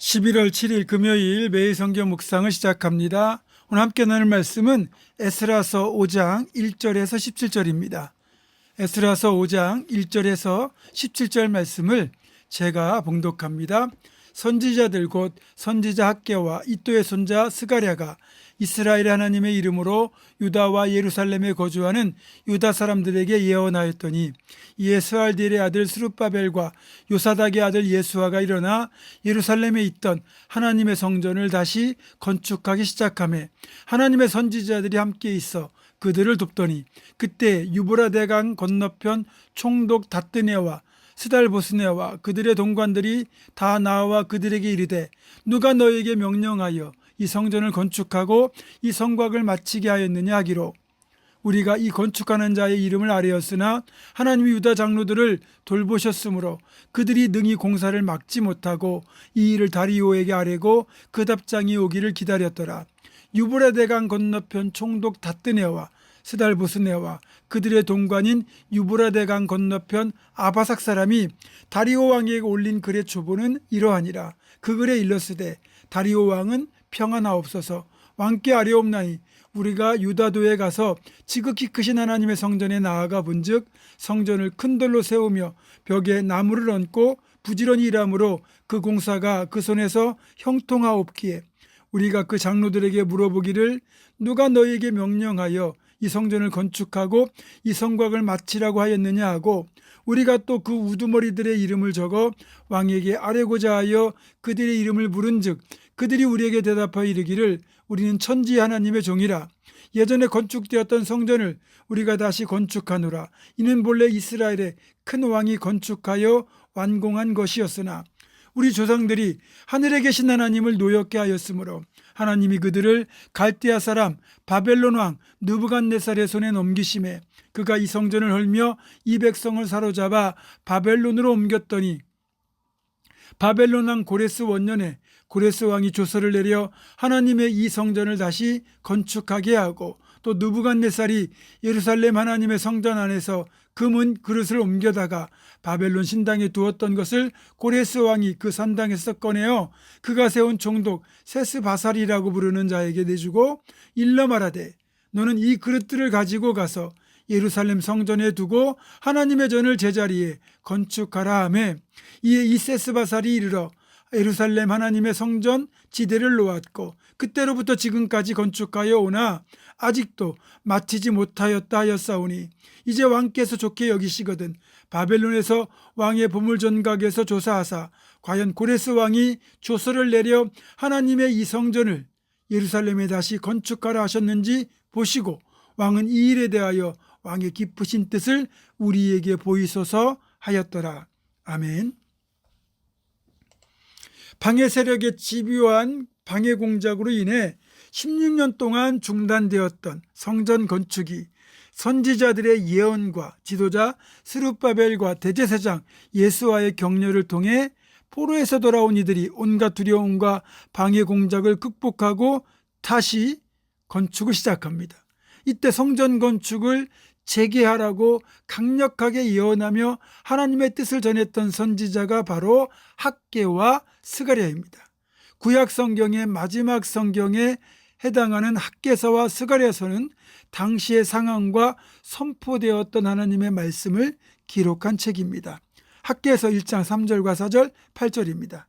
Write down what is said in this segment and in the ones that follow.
11월 7일 금요일 매일 성경 묵상을 시작합니다. 오늘 함께 나눌 말씀은 에스라서 5장 1절에서 17절입니다. 에스라서 5장 1절에서 17절 말씀을 제가 봉독합니다. 선지자들 곧 선지자 학개와 이도의 손자 스가랴가 이스라엘 하나님의 이름으로 유다와 예루살렘에 거주하는 유다 사람들에게 예언하였더니 이에 스알디엘의 아들 스룹바벨과 요사닥의 아들 예수아가 일어나 예루살렘에 있던 하나님의 성전을 다시 건축하기 시작하며 하나님의 선지자들이 함께 있어 그들을 돕더니 그때 유브라데 강 건너편 총독 다뜨네와 스달보스네와 그들의 동관들이 다 나와 그들에게 이르되 누가 너에게 명령하여 이 성전을 건축하고 이 성곽을 마치게 하였느냐 하기로 우리가 이 건축하는 자의 이름을 아뢰었으나 하나님이 유다 장로들을 돌보셨으므로 그들이 능히 공사를 막지 못하고 이 일을 다리오에게 아뢰고 그 답장이 오기를 기다렸더라. 유브라데강 건너편 총독 다뜨네와 스달보스네와 그들의 동관인 유브라데강 건너편 아바삭 사람이 다리오 왕에게 올린 글의 초보는 이러하니라. 그 글에 일렀으되 다리오 왕은 평안하옵소서. 왕께 아뢰옵나니 우리가 유다도에 가서 지극히 크신 하나님의 성전에 나아가 본즉 성전을 큰 돌로 세우며 벽에 나무를 얹고 부지런히 일함으로 그 공사가 그 손에서 형통하옵기에 우리가 그 장로들에게 물어보기를 누가 너희에게 명령하여 이 성전을 건축하고 이 성곽을 마치라고 하였느냐 하고 우리가 또 그 우두머리들의 이름을 적어 왕에게 아뢰고자 하여 그들의 이름을 물은즉 그들이 우리에게 대답하여 이르기를 우리는 천지 하나님의 종이라. 예전에 건축되었던 성전을 우리가 다시 건축하노라. 이는 본래 이스라엘의 큰 왕이 건축하여 완공한 것이었으나 우리 조상들이 하늘에 계신 하나님을 노엽게 하였으므로 하나님이 그들을 갈대아 사람 바벨론 왕 느부갓네살의 손에 넘기심에 그가 이 성전을 헐며 이 백성을 사로잡아 바벨론으로 옮겼더니 바벨론 왕 고레스 원년에 고레스 왕이 조서를 내려 하나님의 이 성전을 다시 건축하게 하고 또 느부갓네살이 예루살렘 하나님의 성전 안에서 금은 그릇을 옮겨다가 바벨론 신당에 두었던 것을 고레스 왕이 그 산당에서 꺼내어 그가 세운 총독 세스바살이라고 부르는 자에게 내주고 일러 말하되 너는 이 그릇들을 가지고 가서 예루살렘 성전에 두고 하나님의 전을 제자리에 건축하라 하매 이에 이 세스바살이 이르러 예루살렘 하나님의 성전 지대를 놓았고 그때로부터 지금까지 건축하여 오나 아직도 마치지 못하였다 하였사오니 이제 왕께서 좋게 여기시거든 바벨론에서 왕의 보물전각에서 조사하사 과연 고레스 왕이 조서를 내려 하나님의 이 성전을 예루살렘에 다시 건축하라 하셨는지 보시고 왕은 이 일에 대하여 왕의 깊으신 뜻을 우리에게 보이소서 하였더라. 아멘. 방해 세력의 집요한 방해 공작으로 인해 16년 동안 중단되었던 성전 건축이 선지자들의 예언과 지도자 스룹바벨과 대제사장 예수아의 격려를 통해 포로에서 돌아온 이들이 온갖 두려움과 방해 공작을 극복하고 다시 건축을 시작합니다. 이때 성전 건축을 재개하라고 강력하게 예언하며 하나님의 뜻을 전했던 선지자가 바로 학개와 스가랴입니다. 구약 성경의 마지막 성경에 해당하는 학개서와 스가랴서는 당시의 상황과 선포되었던 하나님의 말씀을 기록한 책입니다. 학개서 1장 3절과 4절 8절입니다.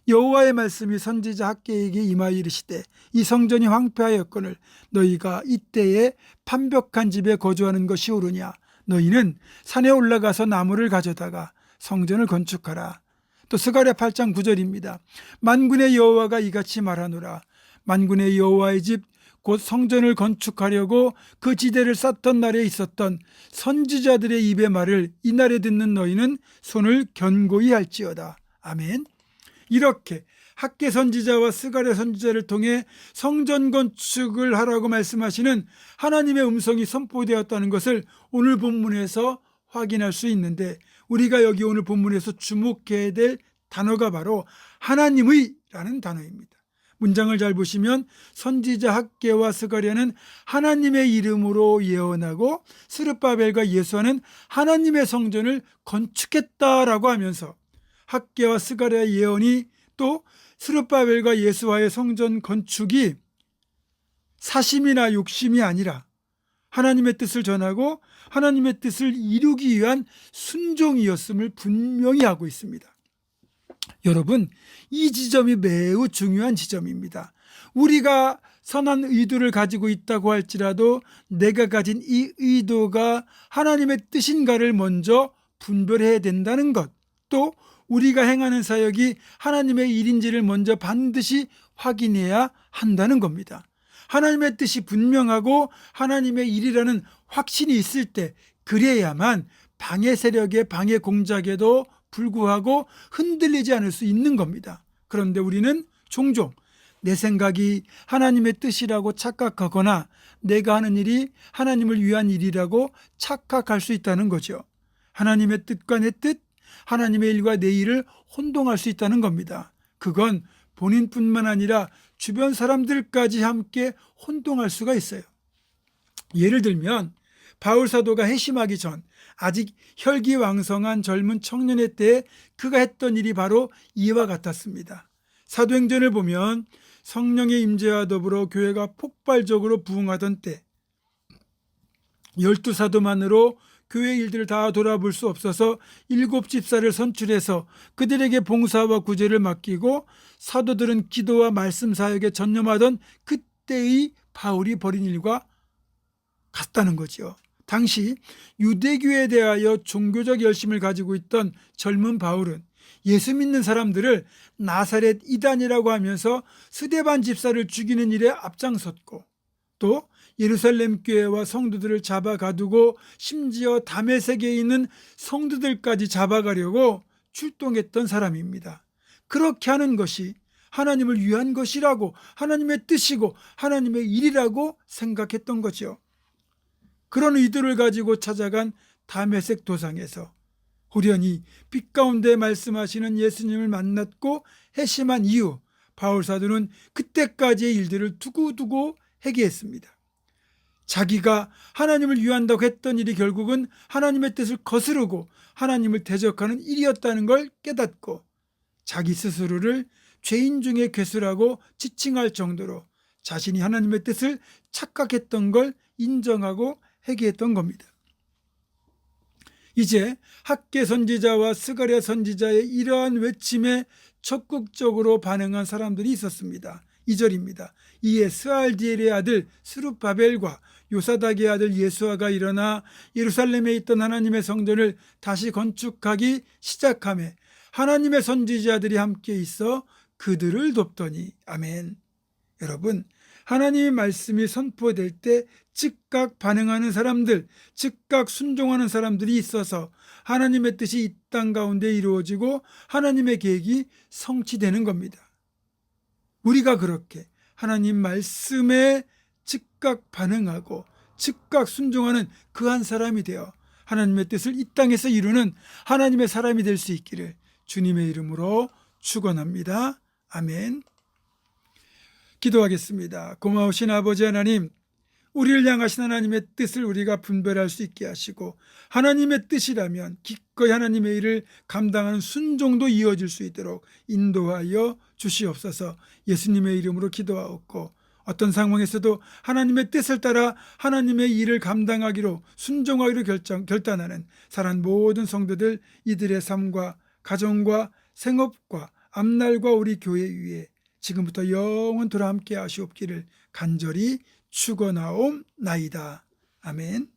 여호와의 말씀이 선지자 학개에게 임하여 이르시되 이 성전이 황폐하였거늘 너희가 이때에 판벽한 집에 거주하는 것이 옳으냐. 너희는 산에 올라가서 나무를 가져다가 성전을 건축하라. 또 스가랴 8장 9절입니다. 만군의 여호와가 이같이 말하노라. 만군의 여호와의 집 곧 성전을 건축하려고 그 지대를 쌓던 날에 있었던 선지자들의 입의 말을 이날에 듣는 너희는 손을 견고히 할지어다. 아멘. 이렇게 학개 선지자와 스가랴 선지자를 통해 성전 건축을 하라고 말씀하시는 하나님의 음성이 선포되었다는 것을 오늘 본문에서 확인할 수 있는데 우리가 여기 오늘 본문에서 주목해야 될 단어가 바로 하나님의라는 단어입니다. 문장을 잘 보시면 선지자 학개와 스가랴는 하나님의 이름으로 예언하고 스룹바벨과 예수아는 하나님의 성전을 건축했다라고 하면서 학개와 스가랴의 예언이 또 스룹바벨과 예수와의 성전 건축이 사심이나 욕심이 아니라 하나님의 뜻을 전하고 하나님의 뜻을 이루기 위한 순종이었음을 분명히 하고 있습니다. 여러분, 이 지점이 매우 중요한 지점입니다. 우리가 선한 의도를 가지고 있다고 할지라도 내가 가진 이 의도가 하나님의 뜻인가를 먼저 분별해야 된다는 것, 또 우리가 행하는 사역이 하나님의 일인지를 먼저 반드시 확인해야 한다는 겁니다. 하나님의 뜻이 분명하고 하나님의 일이라는 확신이 있을 때 그래야만 방해 세력의 방해 공작에도 불구하고 흔들리지 않을 수 있는 겁니다. 그런데 우리는 종종 내 생각이 하나님의 뜻이라고 착각하거나 내가 하는 일이 하나님을 위한 일이라고 착각할 수 있다는 거죠. 하나님의 뜻과 내 뜻, 하나님의 일과 내 일을 혼동할 수 있다는 겁니다. 그건 본인뿐만 아니라 주변 사람들까지 함께 혼동할 수가 있어요. 예를 들면 바울 사도가 회심하기 전 아직 혈기왕성한 젊은 청년의 때에 그가 했던 일이 바로 이와 같았습니다. 사도행전을 보면 성령의 임재와 더불어 교회가 폭발적으로 부흥하던 때 12사도만으로 교회 일들을 다 돌아볼 수 없어서 7집사를 선출해서 그들에게 봉사와 구제를 맡기고 사도들은 기도와 말씀 사역에 전념하던 그때의 바울이 벌인 일과 같다는 거죠. 당시 유대교에 대하여 종교적 열심을 가지고 있던 젊은 바울은 예수 믿는 사람들을 나사렛 이단이라고 하면서 스데반 집사를 죽이는 일에 앞장섰고, 또 예루살렘 교회와 성도들을 잡아가두고 심지어 다메섹에 있는 성도들까지 잡아가려고 출동했던 사람입니다. 그렇게 하는 것이 하나님을 위한 것이라고, 하나님의 뜻이고 하나님의 일이라고 생각했던 거죠. 그런 의도를 가지고 찾아간 다메섹 도상에서 호련히 빛 가운데 말씀하시는 예수님을 만났고 회심한 이후 바울 사도는 그때까지의 일들을 두고두고 회개했습니다. 자기가 하나님을 위한다고 했던 일이 결국은 하나님의 뜻을 거스르고 하나님을 대적하는 일이었다는 걸 깨닫고 자기 스스로를 죄인 중에 괴수라고 지칭할 정도로 자신이 하나님의 뜻을 착각했던 걸 인정하고 회개했던 겁니다. 이제 학개 선지자와 스가랴 선지자의 이러한 외침에 적극적으로 반응한 사람들이 있었습니다. 2절입니다. 이에 스알디엘의 아들 스룹바벨과 요사닥의 아들 예수아가 일어나 예루살렘에 있던 하나님의 성전을 다시 건축하기 시작하며 하나님의 선지자들이 함께 있어 그들을 돕더니. 아멘. 여러분, 하나님의 말씀이 선포될 때 즉각 반응하는 사람들, 즉각 순종하는 사람들이 있어서 하나님의 뜻이 이 땅 가운데 이루어지고 하나님의 계획이 성취되는 겁니다. 우리가 그렇게 하나님 말씀에 즉각 반응하고 즉각 순종하는 그 한 사람이 되어 하나님의 뜻을 이 땅에서 이루는 하나님의 사람이 될 수 있기를 주님의 이름으로 축원합니다. 아멘. 기도하겠습니다. 고마우신 아버지 하나님, 우리를 향하신 하나님의 뜻을 우리가 분별할 수 있게 하시고 하나님의 뜻이라면 기꺼이 하나님의 일을 감당하는 순종도 이어질 수 있도록 인도하여 주시옵소서. 예수님의 이름으로 기도하옵고 어떤 상황에서도 하나님의 뜻을 따라 하나님의 일을 감당하기로 순종하기로 결단하는 사랑 모든 성도들, 이들의 삶과 가정과 생업과 앞날과 우리 교회 위에 지금부터 영원토록 함께 하시옵기를 간절히 축원하옵나이다. 아멘.